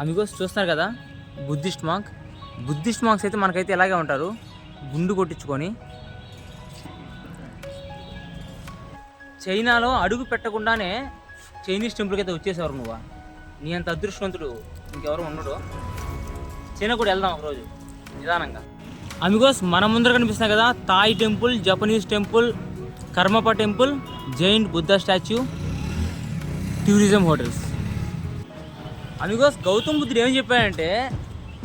Amigos చూస్తున్నారు కదా, Buddhist monks అయితే మనకైతే ఇలాగే ఉంటారు, గుండు కొట్టించుకొని. చైనాలో అడుగు పెట్టకుండానే చైనీస్ టెంపుల్కి అయితే వచ్చేసేవారు. నువ్వు నీ అంత అదృష్టవంతుడు ఇంకెవరు ఉండడు. చైనా కూడా వెళ్దాం ఒకరోజు నిదానంగా. అమిగోస్ మన ముందర కనిపిస్తున్నాయి కదా, Thai temple, Japanese temple, Karmapa temple, giant Buddha statue, tourism hotels. Amigos Gautam బుద్ధుడు ఏం చెప్పాడంటే,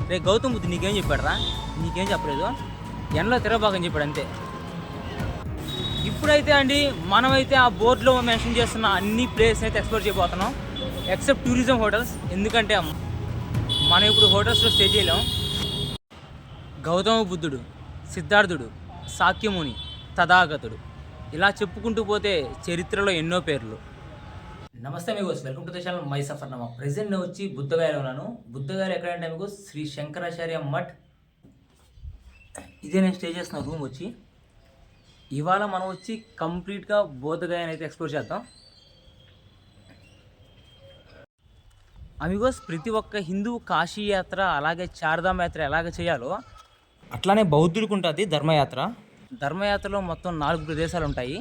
రే గౌతమ్ బుద్ధుడు నీకేం చెప్పాడరా? నీకేం చెప్పలేదు, ఎండలో తిరగబాకని చెప్పాడు అంతే. ఇప్పుడైతే అండి మనమైతే ఆ బోర్డులో మెన్షన్ చేస్తున్న అన్ని ప్లేస్ అయితే ఎక్స్ప్లోర్ చేయబోతున్నాం, ఎక్సెప్ట్ టూరిజం హోటల్స్. ఎందుకంటే మనం ఇప్పుడు హోటల్స్లో స్టే చేయలేం. గౌతమ బుద్ధుడు, సిద్ధార్థుడు, సాక్యముని, తథాగతుడు, ఇలా చెప్పుకుంటూ పోతే చరిత్రలో ఎన్నో పేర్లు. నమస్తే Amigos, welcome to the channel my Safarnama. Present నేను వచ్చి బుద్ధగయలో ఉన్నాను. బుద్ధగయలో ఎక్కడంటే అమిగోస్ శ్రీ శంకరాచార్య మఠ్. ఇదే నేను స్టే చేస్తున్న రూమ్ వచ్చి. ఇవాళ మనం వచ్చి కంప్లీట్గా బోధగయని అయితే ఎక్స్ప్లోర్ చేద్దాం. అమిగోస్ ప్రతి ఒక్క హిందువు కాశీ యాత్ర అలాగే చార్ధామ్ యాత్ర ఎలాగ చేయాలో అట్లానే బౌద్ధుడికి ఉంటుంది ధర్మయాత్ర. ధర్మయాత్రలో మొత్తం 4 ప్రదేశాలు ఉంటాయి.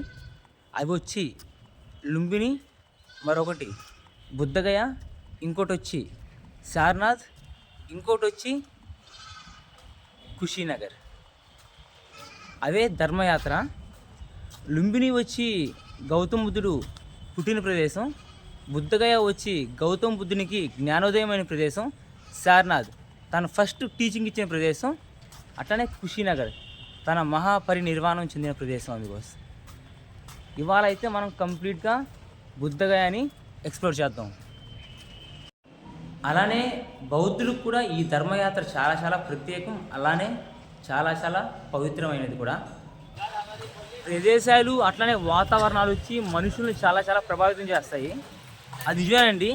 అవి వచ్చి లుంబిని, మరొకటి బుద్ధగయ, ఇంకోటి వచ్చి సారనాథ్, ఇంకోటి వచ్చి కుషీనగర్. అవే ధర్మయాత్ర. లుంబిని వచ్చి గౌతమ బుద్ధుడు పుట్టిన ప్రదేశం, బుద్ధగయ వచ్చి గౌతమ బుద్ధునికి జ్ఞానోదయమైన ప్రదేశం, సారనాథ్ తన ఫస్ట్ టీచింగ్ ఇచ్చిన ప్రదేశం, అట్లనే కుషీనగర్ తన మహాపరినిర్వాణం చెందిన ప్రదేశం. అందుకోసం ఇవాళ అయితే మనం కంప్లీట్గా బుద్ధగయాని ఎక్స్ప్లోర్ చేద్దాం. అలానే బౌద్ధులకు కూడా ఈ ధర్మయాత్ర చాలా చాలా ప్రత్యేకం, అలానే చాలా చాలా పవిత్రమైనది కూడా. ప్రదేశాలు అట్లనే వాతావరణాలు వచ్చి మనుషుల్ని చాలా చాలా ప్రభావితం చేస్తాయి. అది నిజమేనండి.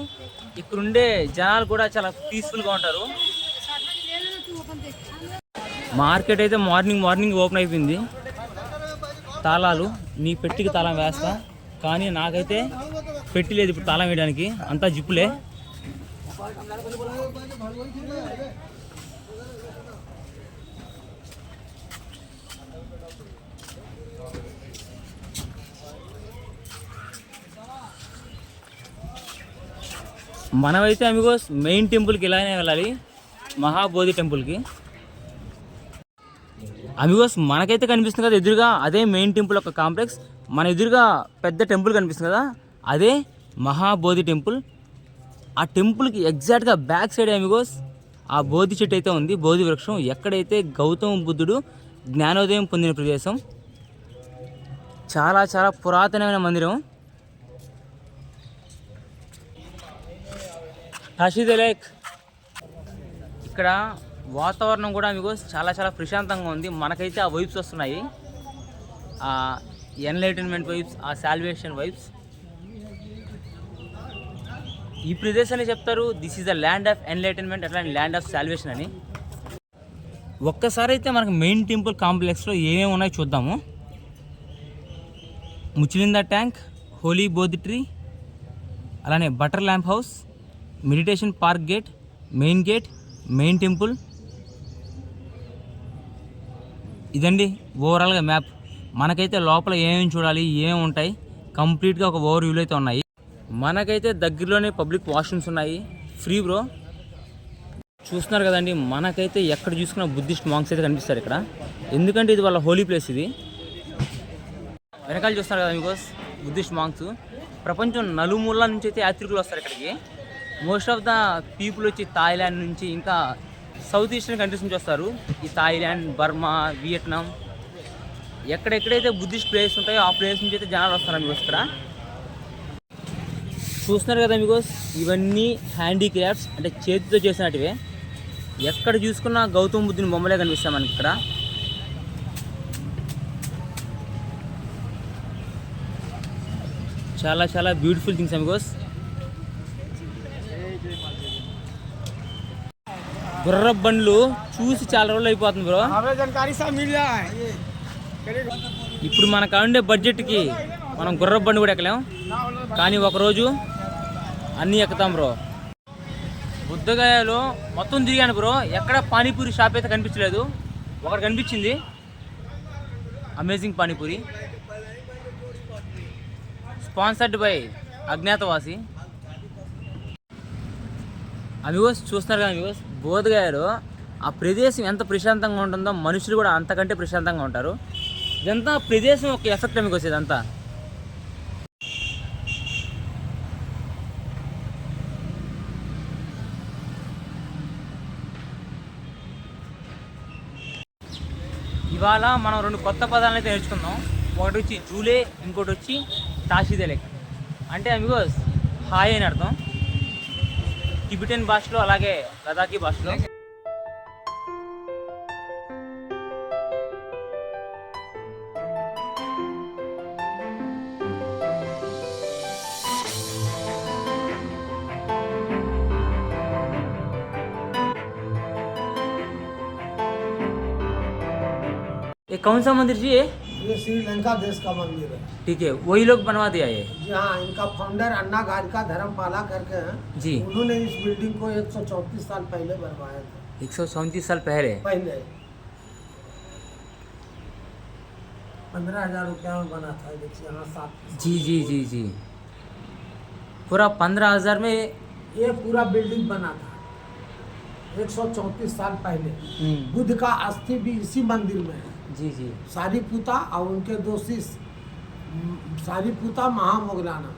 ఇక్కడుండే జనాలు కూడా చాలా పీస్ఫుల్గా ఉంటారు. మార్కెట్ అయితే మార్నింగ్ ఓపెన్ అయిపోయింది. తాళాలు, నీ పెట్టికి తాళం వేస్తా, కానీ నాకైతే పెట్టి లేదు ఇప్పుడు తాళం వేయడానికి, అంతా జిప్పులే. మనమైతే అమిగోస్ మెయిన్ టెంపుల్కి ఇలానే వెళ్ళాలి, మహాబోధి టెంపుల్కి. అమిగోస్ మనకైతే కనిపిస్తుంది కదా ఎదురుగా, అదే మెయిన్ టెంపుల్ ఒక కాంప్లెక్స్. మన ఎదురుగా పెద్ద టెంపుల్ కనిపిస్తుంది కదా, అదే మహాబోధి టెంపుల్. ఆ టెంపుల్కి ఎగ్జాక్ట్గా బ్యాక్ సైడ్ అమిగోస్ ఆ బోధి చెట్టు అయితే ఉంది, బోధి వృక్షం, ఎక్కడైతే గౌతమ బుద్ధుడు జ్ఞానోదయం పొందిన ప్రదేశం. చాలా చాలా పురాతనమైన మందిరం. హషీద్ లేక్. ఇక్కడ వాతావరణం కూడా మీకు చాలా చాలా ప్రశాంతంగా ఉంది. మనకైతే ఆ వైబ్స్ వస్తున్నాయి, ఆ ఎన్లైటన్మెంట్ వైబ్స్, ఆ సాల్వేషన్ వైబ్స్. ఈ ప్రదేశాన్ని చెప్తారు this is the land of enlightenment, అట్లాంటి ల్యాండ్ ఆఫ్ సాల్వేషన్ అని. ఒక్కసారి అయితే మనకు మెయిన్ టెంపుల్ కాంప్లెక్స్లో ఏమేమి ఉన్నాయో చూద్దాము. ముచిలిందా ట్యాంక్, హోలీ బోధి ట్రీ, అలానే butter lamp house, meditation park gate, main temple. ఇదండి ఓవరాల్గా మ్యాప్. మనకైతే లోపల ఏమేమి చూడాలి, ఏమేమి ఉంటాయి, కంప్లీట్గా ఒక ఓవర్ వ్యూలో అయితే ఉన్నాయి. మనకైతే దగ్గరలోనే పబ్లిక్ వాష్రూమ్స్ ఉన్నాయి, ఫ్రీ బ్రో. చూస్తున్నారు కదండి, మనకైతే ఎక్కడ చూసుకున్న బుద్ధిస్ట్ మాంక్స్ అయితే కనిపిస్తారు ఇక్కడ, ఎందుకంటే ఇది వాళ్ళ హోలీ ప్లేస్. ఇది వెనకాల చూస్తున్నారు కదా మీకు బుద్ధిస్ట్ మాంక్స్. ప్రపంచం నలుమూల నుంచి అయితే యాత్రికులు వస్తారు ఇక్కడికి. మోస్ట్ ఆఫ్ ద పీపుల్ వచ్చి థాయిలాండ్ నుంచి, ఇంకా సౌత్ ఈస్టర్న్ కంట్రీస్ నుంచి వస్తారు. ఈ థాయిలాండ్, బర్మా, వియట్నాం, ఎక్కడెక్కడైతే బుద్ధిస్ట్ ప్లేస్ ఉంటాయో ఆ ప్లేస్ నుంచి అయితే జనాలు వస్తారు మీకు ఇక్కడ. చూస్తున్నారు కదా మీకు, ఇవన్నీ హ్యాండీక్రాఫ్ట్స్, అంటే చేతితో చేసినటివే. ఎక్కడ చూసుకున్నా గౌతమ బుద్ధుని బొమ్మలే కనిపిస్తాయి మనకి ఇక్కడ. చాలా చాలా బ్యూటిఫుల్ థింగ్స్ అమిగోస్. గుర్ర బండ్లు చూసి చాలా రోజులు అయిపోతుంది బ్రో. ఇప్పుడు మనకు ఉండే బడ్జెట్కి మనం గుర్ర బండి కూడా ఎక్కలేం, కానీ ఒకరోజు అన్నీ ఎక్కుతాం బ్రో. బుద్ధగయలో మొత్తం తిరిగాను బ్రో, ఎక్కడ పానీపూరి షాప్ అయితే కనిపించలేదు. ఒకటి కనిపించింది, amazing panipuri, sponsored by Agnyaathavaasi. Amigos చూస్తున్నారు కదా అమిగోస్, బోధగయలో ఆ ప్రదేశం ఎంత ప్రశాంతంగా ఉంటుందో మనుషులు కూడా అంతకంటే ప్రశాంతంగా ఉంటారు. ఇదంతా ప్రదేశం ఒక ఎఫెక్ట్ అమిగోస్ ఇదంతా. ఇవాళ మనం 2 కొత్త పదాలను అయితే నేర్చుకుందాం. ఒకటి వచ్చి జూలే, ఇంకోటి వచ్చి తాషిదెలెక్. అంటే అమిగోస్ హాయ్ అని అర్థం టిబిటన్ భాషలో, అలాగే లదాఖీ భాషలో. ये कौन सा मंदिर जी है? ये श्रीलंका देश का मंदिर है। ठीक है, वही लोग बनवा दिया है जी हाँ, इनका फाउंडर अन्ना गारिका धर्मपाला करके हैं जी। उन्होंने इस बिल्डिंग को 134 साल पहले बनवाया था। 134 साल पहले 15,000 रुपया में बना था। देखिए यहाँ 7 जी जी जी जी, पूरा 15,000 में ये पूरा बिल्डिंग बना था 134 साल पहले। बुद्ध का अस्थि भी इसी मंदिर में है जी जी। सारीपुता और उनके 2 शिष्य, सारीपुता महामोगलाना,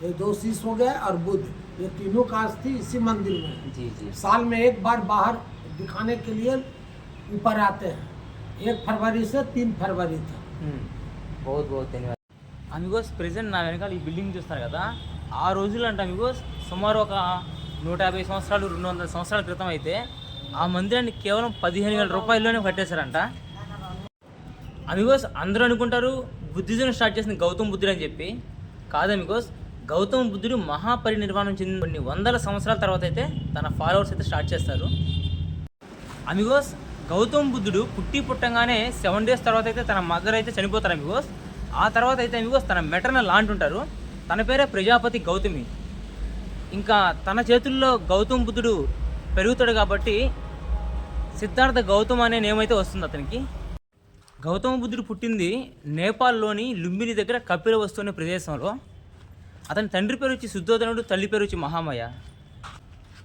ये 2 शिष्य हो गए, और बुद्ध, ये तीनों का अस्थि इसी मंदिर में है। जी जी। साल में एक बार बाहर दिखाने के लिए ऊपर आते हैं, 1 फरवरी से 3 फरवरी तक। बहुत बहुत धन्यवाद అమిగోస్. ప్రెసెంట్ నా వెనకాల ఈ బిల్డింగ్ చూస్తారు కదా, ఆ రోజులు అంటే అమిగోస్ సుమారు ఒక 150 సంవత్సరాలు 200 సంవత్సరాల క్రితం అయితే ఆ మందిరాన్ని కేవలం 15,000 రూపాయల్లోనే కట్టేశారంట. అమిగోస్ అందరూ అనుకుంటారు బుద్ధిజం స్టార్ట్ చేసిన గౌతమ్ బుద్ధుడు అని చెప్పి. కాదు అమిగోస్, గౌతమ బుద్ధుడు మహాపరినిర్వాణం చెందిన కొన్ని వందల సంవత్సరాల తర్వాత అయితే తన ఫాలోవర్స్ అయితే స్టార్ట్ చేస్తారు. అమిగోస్, గౌతమ బుద్ధుడు పుట్టంగానే 7 days తర్వాత అయితే తన మదర్ అయితే చనిపోతారు అమిగోస్. ఆ తర్వాత అయితే అమిగోస్ తన మెటర్నల్ ఆంట్ ఉంటారు, తన పేరే ప్రజాపతి గౌతమి. ఇంకా తన చేతుల్లో గౌతమ బుద్ధుడు పెరుగుతాడు కాబట్టి సిద్ధార్థ గౌతమ్ అనే నేమ్ అయితే వస్తుంది అతనికి. గౌతమ బుద్ధుడు పుట్టింది నేపాల్లోని లుంబిని దగ్గర కపిలవస్తు అనే ప్రదేశంలో. అతని తండ్రి పేరు వచ్చి శుద్ధోదనుడు, తల్లి పేరు వచ్చి మహామయ.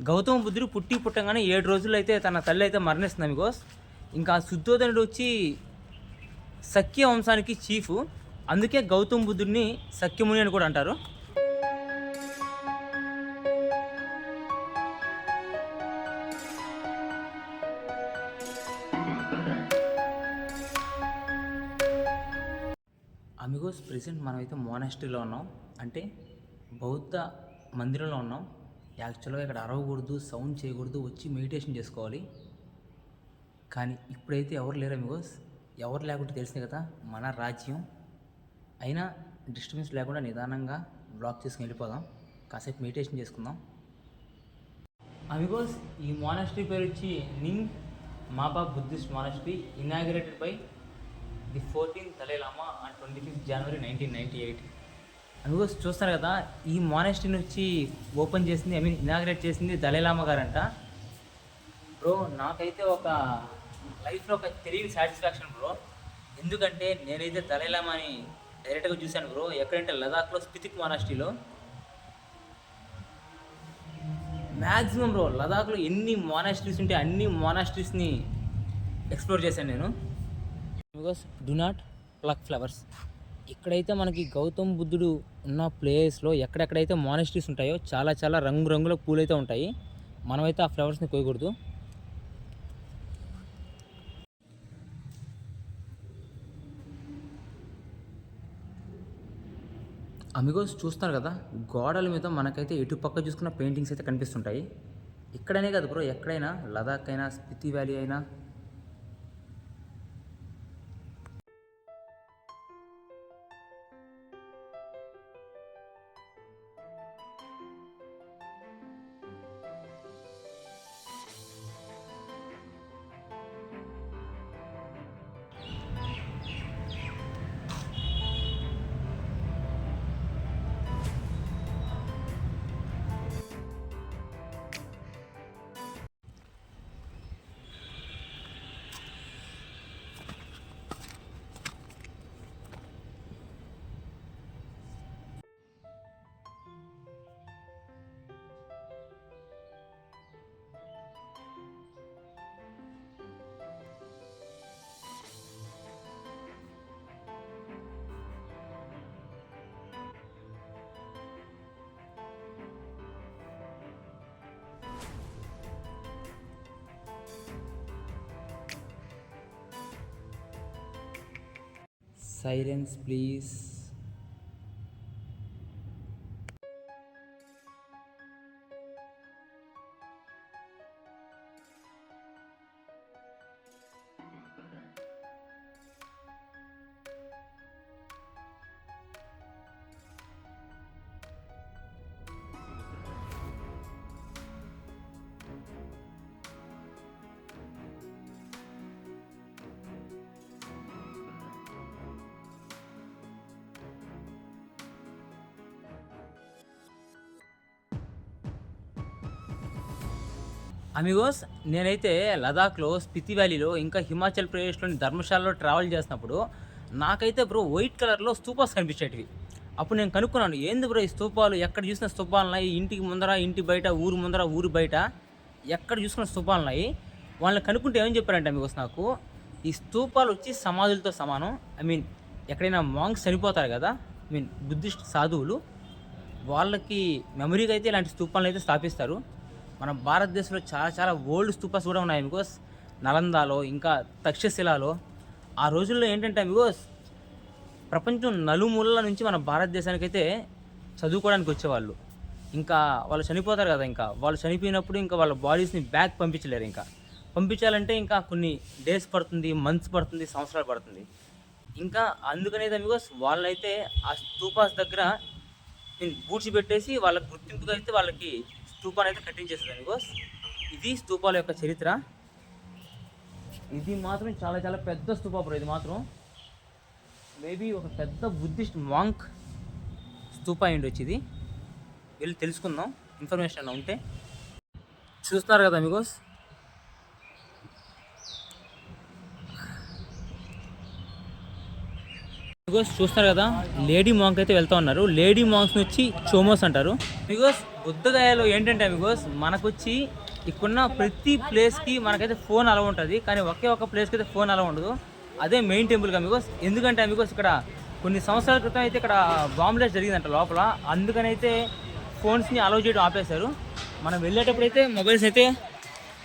గౌతమ బుద్ధుడు పుట్టంగానే 7 రోజులు అయితే తన తల్లి అయితే మరణిస్తుంది అమిగోస్. ఇంకా శుద్ధోదనుడు వచ్చి సఖ్య వంశానికి చీఫ్, అందుకే గౌతమ బుద్ధుడిని సఖ్యముని అని కూడా అంటారు. అమిగోస్, ప్రెసెంట్ మనమైతే మోనాస్ట్రీలో ఉన్నాం, అంటే బౌద్ధ మందిరంలో ఉన్నాం. యాక్చువల్గా ఇక్కడ అరవకూడదు, సౌండ్ చేయకూడదు, వచ్చి మెడిటేషన్ చేసుకోవాలి. కానీ ఇప్పుడైతే ఎవరు లేరు అమిగోస్. ఎవరు లేకుంటే తెలిసింది కదా మన రాజ్యం. అయినా డిస్టర్బెన్స్ లేకుండా నిదానంగా బ్లాక్ చేసుకుని వెళ్ళిపోదాం, కాసేపు మెడిటేషన్ చేసుకుందాం. అమిగోస్, ఈ మోనాస్ట్రీ పేరు వచ్చి Nyingma Buddhist monastery, inaugurated by the 14th Dalai Lama on 25th January 1998. Amigos చూస్తారు కదా, ఈ మోనాస్ట్రీని వచ్చి ఓపెన్ చేసింది, ఇనాగ్రేట్ చేసింది దలై లామా గారంట. బ్రో, నాకైతే ఒక లైఫ్లో ఒక తెలియని సాటిస్ఫాక్షన్ బ్రో. ఎందుకంటే నేనైతే దలై లామాని డైరెక్ట్గా చూశాను బ్రో. ఎక్కడంటే లదాఖ్లో స్పితిక్ మోనాస్ట్రీలో. మ్యాక్సిమం బ్రో లదాఖ్లో ఎన్ని మోనాస్ట్రీస్ ఉంటే అన్ని మోనాస్ట్రీస్ని ఎక్స్ప్లోర్ చేశాను నేను. Because do not pluck flowers. ఇక్కడైతే మనకి గౌతమ్ బుద్ధుడు ఉన్న ప్లేస్లో ఎక్కడెక్కడైతే మోనాస్ట్రీస్ ఉంటాయో చాలా చాలా రంగురంగుల పూలు అయితే ఉంటాయి. మనమైతే ఆ ఫ్లవర్స్ని కోయకూడదు. అమిగోస్ చూస్తారు కదా, గోడల మీద మనకైతే ఎటు పక్క చూసుకున్న పెయింటింగ్స్ అయితే కనిపిస్తుంటాయి. ఇక్కడనే కదా బ్రో, ఎక్కడైనా లదాఖ్ అయినా స్పితి వ్యాలీ అయినా. Silence please. అమిగోస్, నేనైతే లదాఖ్లో స్పితి వ్యాలీలో ఇంకా హిమాచల్ ప్రదేశ్లోని ధర్మశాలలో ట్రావెల్ చేసినప్పుడు నాకైతే బ్రో వైట్ కలర్లో స్తూపాస్ కనిపించేటివి. అప్పుడు నేను కనుక్కున్నాను, ఏంది బ్రో ఈ స్తూపాలు, ఎక్కడ చూసిన స్తూపాలు ఉన్నాయి, ఇంటికి ముందర ఇంటి బయట ఊరు ముందర ఊరు బయట ఎక్కడ చూసుకున్న స్తూపాలు ఉన్నాయి. వాళ్ళని కనుక్కుంటే ఏమని చెప్పారంటే అమిగోస్ నాకు, ఈ స్తూపాలు వచ్చి సమాధులతో సమానం. ఐ మీన్ ఎక్కడైనా మాంగ్స్ చనిపోతారు కదా, ఐ మీన్ బుద్ధిస్ట్ సాధువులు, వాళ్ళకి మెమరీగా అయితే ఇలాంటి స్తూపాలను అయితే స్థాపిస్తారు. మన భారతదేశంలో చాలా చాలా ఓల్డ్ స్తూపాస్ కూడా ఉన్నాయి బికాస్ నలందాలో ఇంకా తక్షశిలాలో. ఆ రోజుల్లో ఏంటంటే బికాస్ ప్రపంచం నలుమూలల నుంచి మన భారతదేశానికి అయితే చదువుకోవడానికి వచ్చేవాళ్ళు. ఇంకా వాళ్ళు చనిపోతారు కదా, ఇంకా వాళ్ళు చనిపోయినప్పుడు ఇంకా వాళ్ళ బాడీస్ని బ్యాక్ పంపించలేరు. ఇంకా పంపించాలంటే ఇంకా కొన్ని డేస్ పడుతుంది, మంత్స్ పడుతుంది, సంవత్సరాలు పడుతుంది. ఇంకా అందుకనేది బికాస్ వాళ్ళైతే ఆ స్తూపాస్ దగ్గర బూడ్చి పెట్టేసి వాళ్ళకి గుర్తింపుగా అయితే వాళ్ళకి స్తూపాన్ని అయితే కట్టించేస్తుంది బికాస్ ఇది స్తూపాల యొక్క చరిత్ర. ఇది మాత్రం చాలా చాలా పెద్ద స్తూపా బ్రో. ఇది మాత్రం మేబీ ఒక పెద్ద బుద్ధిస్ట్ మాంక్ స్తూపా అయ్యి ఉండొచ్చు. ఇది వెళ్ళి తెలుసుకుందాం ఇన్ఫర్మేషన్ అన్న ఉంటే. చూస్తున్నారు కదా బికాస్ చూస్తున్నారు కదా, లేడీ మాంక్ అయితే వెళ్తూ ఉన్నారు. లేడీ మాంక్స్ని వచ్చి చోమోస్ అంటారు. బికాస్ బుద్ధగయలో ఏంటంటే బికాస్ మనకొచ్చి ఇక్కడున్న ప్రతి ప్లేస్కి మనకైతే ఫోన్ అలవ్ ఉంటుంది, కానీ ఒకే ఒక ప్లేస్కి అయితే ఫోన్ అలవ్ ఉండదు. అదే మెయిన్ టెంపుల్గా బికాస్. ఎందుకంటే బికాస్ ఇక్కడ కొన్ని సంవత్సరాల క్రితం అయితే ఇక్కడ బాంబ్లాస్ట్ జరిగిందంట లోపల, అందుకనైతే ఫోన్స్ని అలవ్ చేయడం ఆపేశారు. మనం వెళ్ళేటప్పుడు అయితే మొబైల్స్ అయితే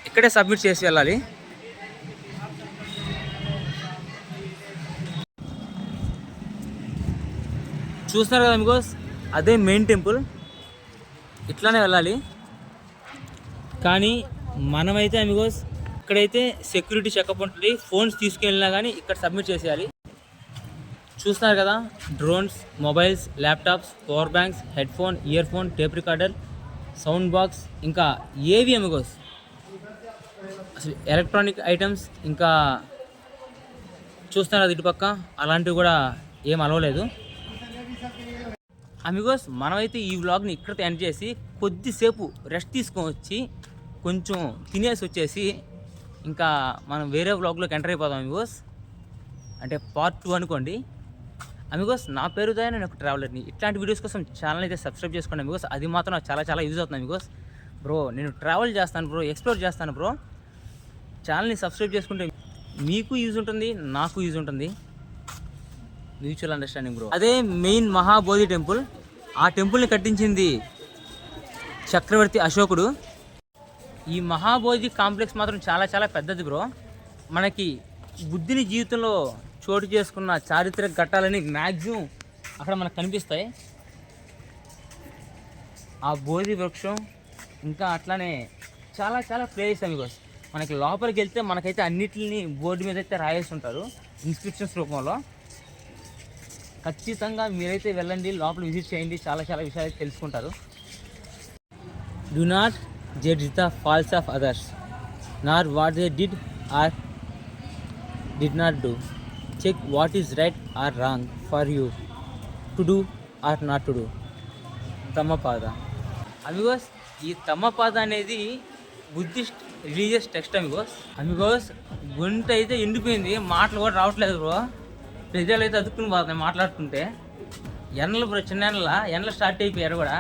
ఇక్కడే సబ్మిట్ చేసి వెళ్ళాలి. చూస్తున్నారు కదా బికాస్ అదే మెయిన్ టెంపుల్, ఇట్లానే వెళ్ళాలి. కానీ మనమైతే బికాస్ ఇక్కడైతే సెక్యూరిటీ చెకప్ ఉంటుంది, ఫోన్స్ తీసుకెళ్ళినా కానీ ఇక్కడ సబ్మిట్ చేసేయాలి. చూస్తున్నారు కదా, drones, mobiles, laptops, power banks, head phone, year phone, tape recorder, sound box, ఇంకా ఏవి బికాస్ అసలు ఎలక్ట్రానిక్ ఐటమ్స్. ఇంకా చూస్తున్నారు అది ఇటుపక్క, అలాంటివి కూడా ఏం అలవలేదు. అమిగోస్ మనమైతే ఈ వ్లాగ్ని ఇక్కడ ఎండ్ చేసి కొద్దిసేపు రెస్ట్ తీసుకొని వచ్చి కొంచెం తినేసి వచ్చేసి ఇంకా మనం వేరే వ్లాగ్లోకి ఎంటర్ అయిపోదాం అమిగోస్. అంటే పార్ట్ 2 అనుకోండి. అమిగోస్ నా పేరు దయ, నేను ఒక ట్రావెలర్ని. ఇట్లాంటి వీడియోస్ కోసం ఛానల్ అయితే సబ్స్క్రైబ్ చేసుకోండి అమిగోస్. అది మాత్రం నాకు చాలా చాలా యూజ్ అవుతుంది అమిగోస్. బ్రో నేను ట్రావెల్ చేస్తాను బ్రో, ఎక్స్ప్లోర్ చేస్తాను బ్రో. ఛానల్ని సబ్స్క్రైబ్ చేసుకుంటే మీకు యూజ్ ఉంటుంది, నాకు యూజ్ ఉంటుంది, మ్యూచువల్ అండర్స్టాండింగ్ బ్రో. అదే మెయిన్ మహాబోధి టెంపుల్. ఆ టెంపుల్ని కట్టించింది చక్రవర్తి అశోకుడు. ఈ మహాబోధి కాంప్లెక్స్ మాత్రం చాలా చాలా పెద్దది బ్రో. మనకి బుద్ధుని జీవితంలో చోటు చేసుకున్న చారిత్రక ఘట్టాలని మ్యాక్సిమం అక్కడ మనకు కనిపిస్తాయి. ఆ బోధి వృక్షం ఇంకా అట్లానే చాలా చాలా ప్లేస్ అమిగోస్. మనకి లోపలికి వెళ్తే మనకైతే అన్నిటిని బోర్డు మీద అయితే రాయేసి ఉంటారు ఇన్స్క్రిప్షన్స్ రూపంలో. ఖచ్చితంగా మీరైతే వెళ్ళండి, లోపల విజిట్ చేయండి, చాలా చాలా విషయాలు తెలుసుకుంటారు. Do not judge the faults of others nor what they did or did not do. Check what is right or wrong for you to do or not to do. Dhammapada amigos. ఈ తమ్మపాద అనేది Buddhist religious text Amigos. గుంట అయితే ఎండిపోయింది, మాటలు కూడా రావట్లేదు bro. ప్రజలు అయితే అతుక్కుని పోతున్నాయి మాట్లాడుతుంటే. ఎండలు బ్రో, చిన్న ఎండలు స్టార్ట్ అయిపోయారు కూడా.